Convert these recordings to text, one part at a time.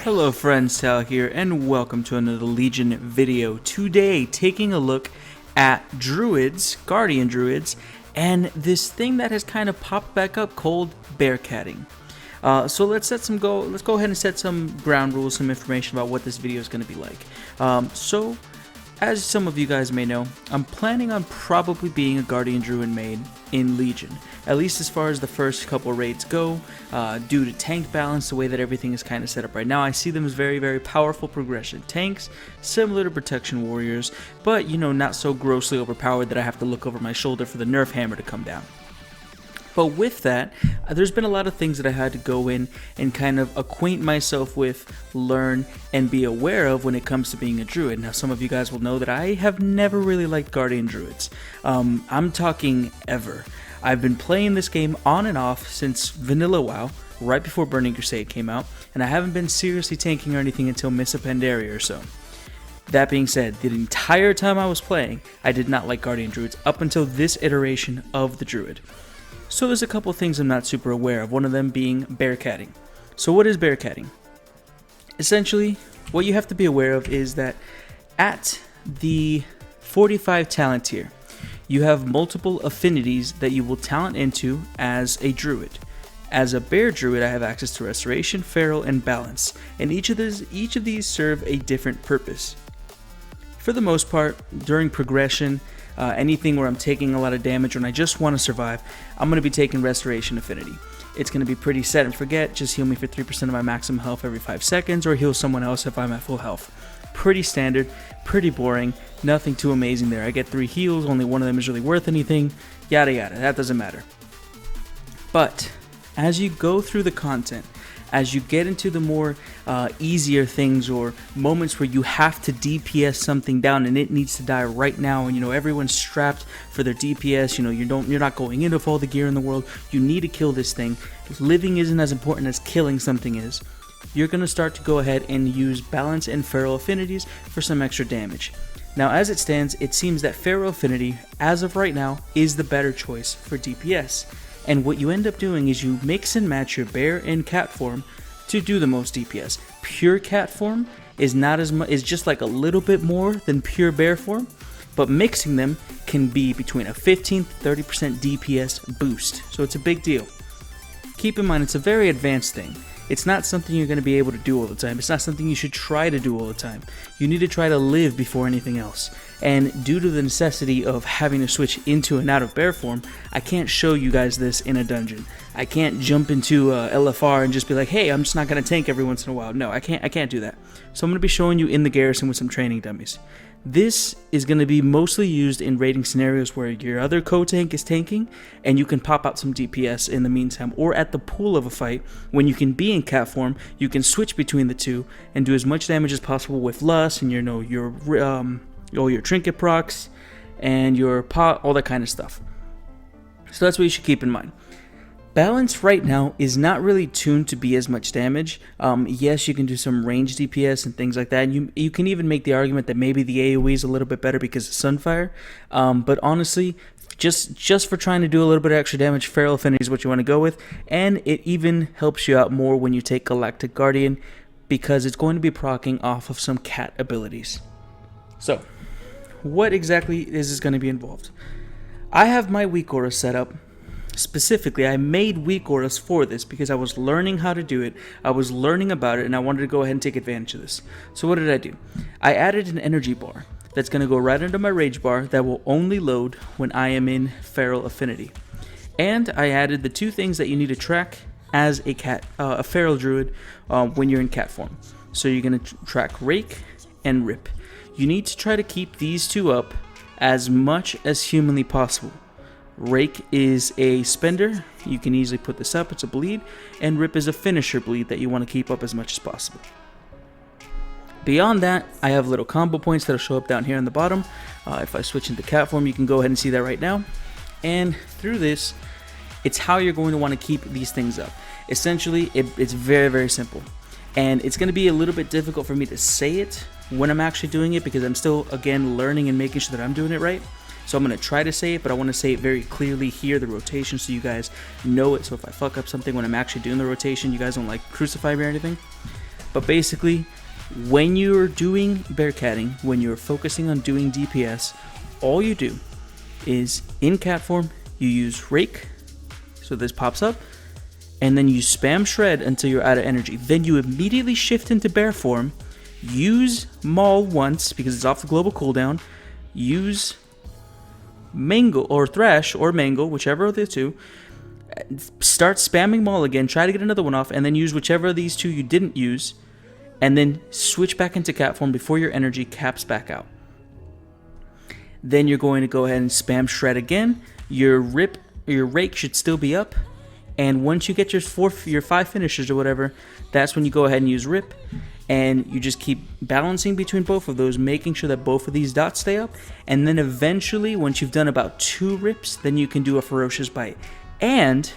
Hello friends, Tal here, and welcome to another Legion video. Today, taking a look at Druids, Guardian Druids, and this thing that has kind of popped back up called Bearcatting. So let's go ahead and set some ground rules, some information about what this video is going to be like. So, as some of you guys may know, I'm planning on probably being a Guardian Druid main in Legion, at least as far as the first couple raids go, due to tank balance, the way that everything is kind of set up right now. I see them as very, very powerful progression tanks, similar to Protection Warriors, but, you know, not so grossly overpowered that I have to look over my shoulder for the nerf hammer to come down. But with that, there's been a lot of things that I had to go in and kind of acquaint myself with, learn, and be aware of when it comes to being a druid. Now, some of you guys will know that I have never really liked Guardian Druids. I'm talking ever. I've been playing this game on and off since Vanilla WoW, right before Burning Crusade came out, and I haven't been seriously tanking or anything until Mists of Pandaria or so. That being said, the entire time I was playing, I did not like Guardian Druids up until this iteration of the Druid. So there's a couple things I'm not super aware of, one of them being Bearcatting. So what is Bearcatting? Essentially, what you have to be aware of is that at the 45 talent tier, you have multiple affinities that you will talent into as a druid. As a bear druid, I have access to restoration, feral, and balance, and each of these serve a different purpose. For the most part, during progression, anything where I'm taking a lot of damage when I just want to survive, I'm going to be taking Restoration Affinity. It's going to be pretty set and forget, just heal me for 3% of my maximum health every 5 seconds, or heal someone else if I'm at full health. Pretty standard, pretty boring, nothing too amazing there. I get 3 heals, only one of them is really worth anything, yada yada, that doesn't matter. But, as you go through the content, as you get into the more easier things or moments where you have to DPS something down and it needs to die right now, and you know everyone's strapped for their DPS, you know you're not going in with all the gear in the world, you need to kill this thing, living isn't as important as killing something is, you're going to start to go ahead and use balance and feral affinities for some extra damage. Now as it stands, it seems that feral affinity, as of right now, is the better choice for DPS. And what you end up doing is you mix and match your bear and cat form to do the most DPS. Pure cat form is not as much, is just like a little bit more than pure bear form, but mixing them can be between a 15 to 30% DPS boost. So it's a big deal. Keep in mind, it's a very advanced thing. It's not something you're going to be able to do all the time. It's not something you should try to do all the time. You need to try to live before anything else. And due to the necessity of having to switch into and out of bear form, I can't show you guys this in a dungeon. I can't jump into LFR and just be like, hey, I'm just not going to tank every once in a while. No, I can't do that. So I'm going to be showing you in the garrison with some training dummies. This is going to be mostly used in raiding scenarios where your other co-tank is tanking and you can pop out some DPS in the meantime, or at the pool of a fight when you can be in cat form, you can switch between the two and do as much damage as possible with lust and your trinket procs and your pot, all that kind of stuff. So that's what you should keep in mind. Balance right now is not really tuned to be as much damage. Yes, you can do some range DPS and things like that. And you can even make the argument that maybe the AoE is a little bit better because of Sunfire. But honestly, just for trying to do a little bit of extra damage, Feral Affinity is what you want to go with. And it even helps you out more when you take Galactic Guardian, because it's going to be proccing off of some cat abilities. So, what exactly is this going to be involved? I have my weak aura set up. Specifically, I made weak auras for this because I was learning how to do it, I was learning about it, and I wanted to go ahead and take advantage of this. So what did I do? I added an energy bar that's going to go right under my rage bar that will only load when I am in feral affinity. And I added the 2 things that you need to track as a feral druid when you're in cat form. So you're going to track rake and rip. You need to try to keep these 2 up as much as humanly possible. Rake is a spender, you can easily put this up, it's a bleed, and Rip is a finisher bleed that you want to keep up as much as possible. Beyond that, I have little combo points that'll show up down here on the bottom. If I switch into cat form, you can go ahead and see that right now. And through this, it's how you're going to want to keep these things up. Essentially, it's very, very simple. And it's going to be a little bit difficult for me to say it when I'm actually doing it because I'm still, again, learning and making sure that I'm doing it right. So I'm going to try to say it, but I want to say it very clearly here, the rotation, so you guys know it. So if I fuck up something when I'm actually doing the rotation, you guys don't like crucify me or anything. But basically, when you're doing Bearcatting, when you're focusing on doing DPS, all you do is in cat form, you use Rake, so this pops up, and then you spam Shred until you're out of energy. Then you immediately shift into bear form, use Maul once because it's off the global cooldown, use Mangle or Thrash or Mangle, whichever of the two, start spamming Maul again, try to get another one off, and then use whichever of these two you didn't use, and then switch back into cat form before your energy caps back out. Then you're going to go ahead and spam Shred again. Your Rake should still be up, and once you get your 5 finishers or whatever, that's when you go ahead and use Rip, and you just keep balancing between both of those, making sure that both of these dots stay up, and then eventually, once you've done about 2 Rips, then you can do a Ferocious Bite. And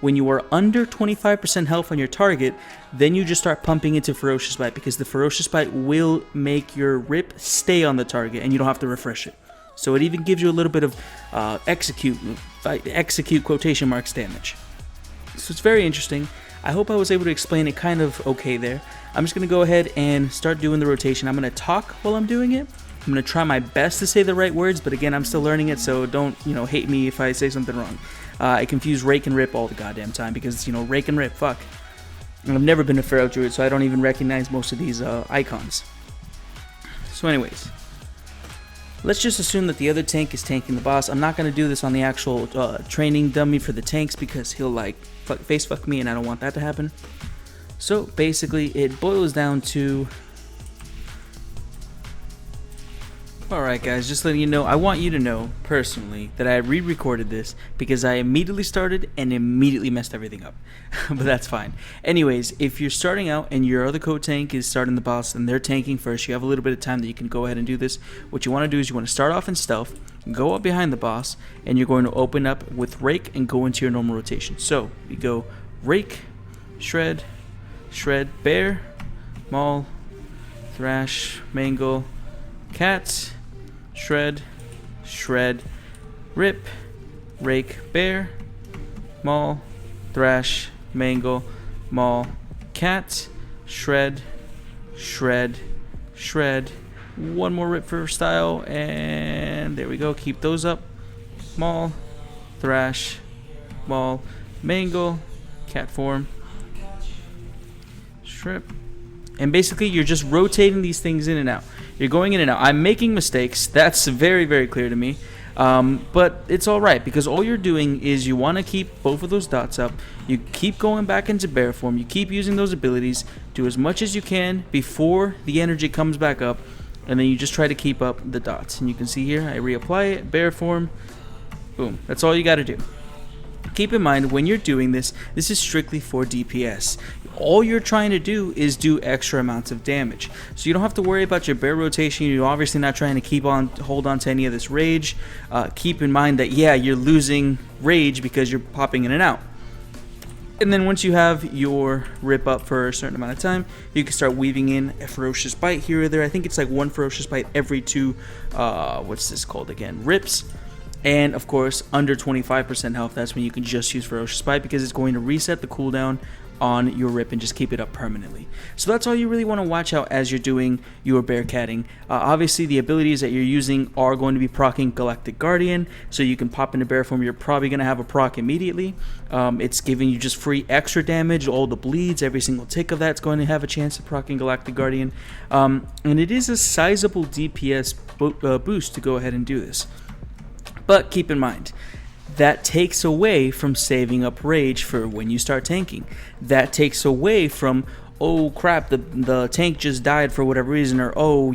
when you are under 25% health on your target, then you just start pumping into Ferocious Bite, because the Ferocious Bite will make your Rip stay on the target and you don't have to refresh it. So it even gives you a little bit of execute quotation marks damage. So it's very interesting. I hope I was able to explain it kind of okay there. I'm just going to go ahead and start doing the rotation. I'm going to talk while I'm doing it. I'm going to try my best to say the right words, but again, I'm still learning it, so don't, hate me if I say something wrong. I confuse Rake and Rip all the goddamn time because, Rake and Rip, fuck. And I've never been a Feral Druid, so I don't even recognize most of these icons. So anyways, let's just assume that the other tank is tanking the boss. I'm not going to do this on the actual training dummy for the tanks because he'll, face fuck me, and I don't want that to happen. So basically, it boils down to... Alright guys, just letting you know, I want you to know, personally, that I re-recorded this because I immediately started and immediately messed everything up. But that's fine. Anyways, if you're starting out and your other co-tank is starting the boss and they're tanking first, you have a little bit of time that you can go ahead and do this. What you want to do is you want to start off in stealth, go up behind the boss, and you're going to open up with Rake and go into your normal rotation. So, you go Rake, Shred, Shred, Bear, Maul, Thrash, Mangle, Cat, Shred, Shred, Rip, Rake, Bear, Maul, Thrash, Mangle, Maul, Cat, Shred, Shred, Shred, one more Rip for style, and there we go, keep those up, Maul, Thrash, Maul, Mangle, Cat form, Strip, and basically you're just rotating these things in and out. You're going in and out. I'm making mistakes. That's very, very clear to me. But it's alright because all you're doing is you want to keep both of those dots up. You keep going back into bear form. You keep using those abilities. Do as much as you can before the energy comes back up. And then you just try to keep up the dots. And you can see here, I reapply it, bear form. Boom. That's all you got to do. Keep in mind, when you're doing this, this is strictly for DPS. All you're trying to do is do extra amounts of damage. So you don't have to worry about your bear rotation. You're obviously not trying to hold on to any of this rage. Keep in mind that, yeah, you're losing rage because you're popping in and out. And then once you have your Rip up for a certain amount of time, you can start weaving in a Ferocious Bite here or there. I think it's like 1 Ferocious Bite every 2, what's this called again? Rips. And of course, under 25% health, that's when you can just use Ferocious Bite because it's going to reset the cooldown on your Rip and just keep it up permanently. So that's all you really want to watch out as you're doing your Bearcatting. Obviously, the abilities that you're using are going to be proccing Galactic Guardian, so you can pop into bear form. You're probably going to have a proc immediately. It's giving you just free extra damage, all the bleeds, every single tick of that's going to have a chance of proccing Galactic Guardian. And it is a sizable DPS boost to go ahead and do this. But keep in mind, that takes away from saving up rage for when you start tanking. That takes away from, oh crap, the tank just died for whatever reason, or oh,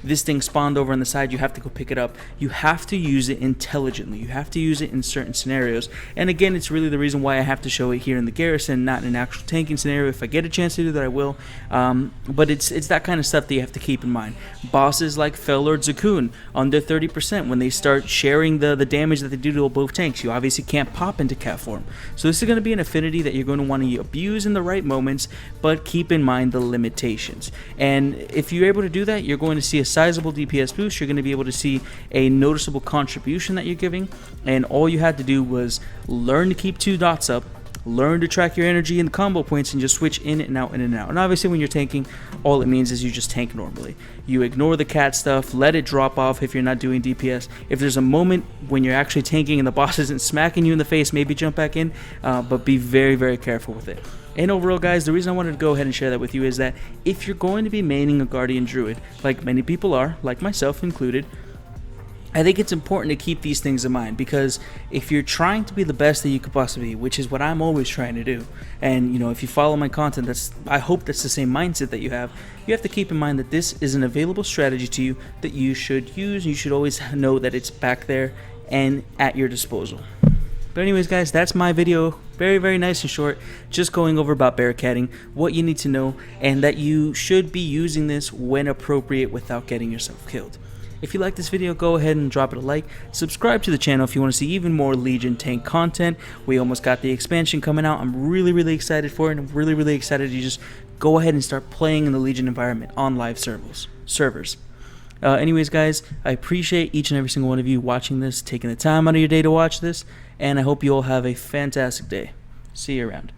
this thing spawned over on the side, you have to go pick it up. You have to use it intelligently. You have to use it in certain scenarios. And again, it's really the reason why I have to show it here in the garrison, not in an actual tanking scenario. If I get a chance to do that, I will. But it's that kind of stuff that you have to keep in mind. Bosses like Fellord Zakun, under 30%, when they start sharing the damage that they do to both tanks, you obviously can't pop into cat form. So this is going to be an affinity that you're going to want to abuse in the right moments, but keep in mind the limitations. And if you're able to do that, you're going to see a sizable DPS boost. You're going to be able to see a noticeable contribution that you're giving. And all you had to do was learn to keep 2 dots up, learn to track your energy and combo points and just switch in and out, in and out. And obviously when you're tanking, all it means is you just tank normally. You ignore the cat stuff, let it drop off if you're not doing DPS. If there's a moment when you're actually tanking and the boss isn't smacking you in the face, maybe jump back in, but be very, very careful with it. And overall, guys, the reason I wanted to go ahead and share that with you is that if you're going to be maining a Guardian Druid, like many people are, like myself included, I think it's important to keep these things in mind, because if you're trying to be the best that you could possibly be, which is what I'm always trying to do, and you know, if you follow my content, I hope that's the same mindset that you have to keep in mind that this is an available strategy to you that you should use. You should always know that it's back there and at your disposal. But anyways, guys, that's my video. Very, very nice and short, just going over about bearcatting, what you need to know, and that you should be using this when appropriate without getting yourself killed. If you like this video, go ahead and drop it a like. Subscribe to the channel if you want to see even more Legion tank content. We almost got the expansion coming out. I'm really, really excited for it. I'm really, really excited to just go ahead and start playing in the Legion environment on live servers. Anyways, guys, I appreciate each and every single one of you watching this, taking the time out of your day to watch this, and I hope you all have a fantastic day. See you around.